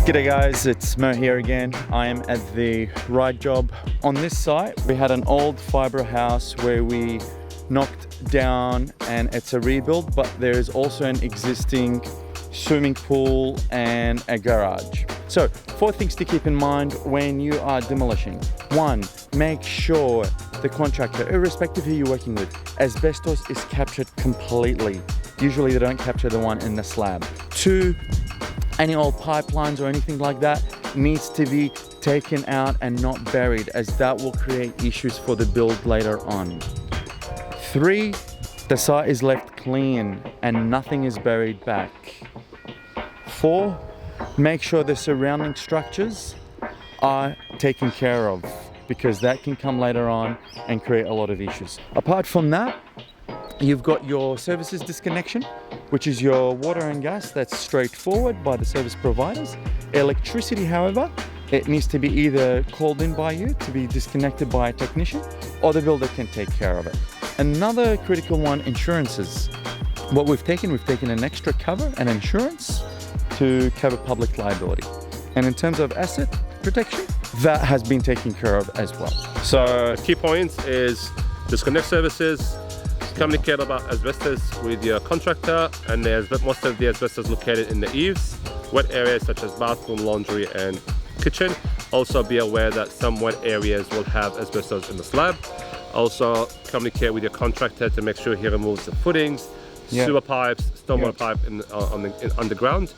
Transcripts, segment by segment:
G'day guys, it's Mo here again. I am at the right job. On this site, we had an old fibre house where we knocked down and it's a rebuild, but there is also an existing swimming pool and a garage. So 4 things to keep in mind when you are demolishing. 1, make sure the contractor, irrespective who you're working with, asbestos is captured completely. Usually they don't capture the one in the slab. 2, any old pipelines or anything like that needs to be taken out and not buried, as that will create issues for the build later on. 3, the site is left clean and nothing is buried back. 4, make sure the surrounding structures are taken care of, because that can come later on and create a lot of issues. Apart from that, you've got your services disconnection, which is your water and gas. That's straightforward by the service providers. Electricity, however, it needs to be either called in by you to be disconnected by a technician, or the builder can take care of it. Another critical one, insurances. What we've taken an extra cover, an insurance, to cover public liability. And in terms of asset protection, that has been taken care of as well. So key points is disconnect services, communicate about asbestos with your contractor, and there's most of the asbestos located in the eaves, wet areas such as bathroom, laundry and kitchen. Also be aware that some wet areas will have asbestos in the slab. Also communicate with your contractor to make sure he removes the footings, sewer pipes, stormwater pipe underground,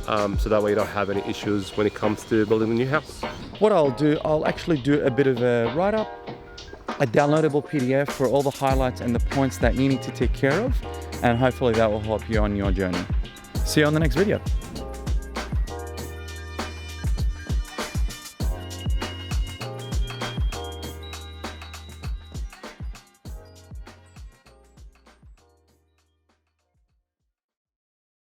so that way you don't have any issues when it comes to building a new house. What I'll do, I'll actually do a bit of a write-up, a downloadable PDF for all the highlights and the points that you need to take care of, and hopefully that will help you on your journey. See you on the next video.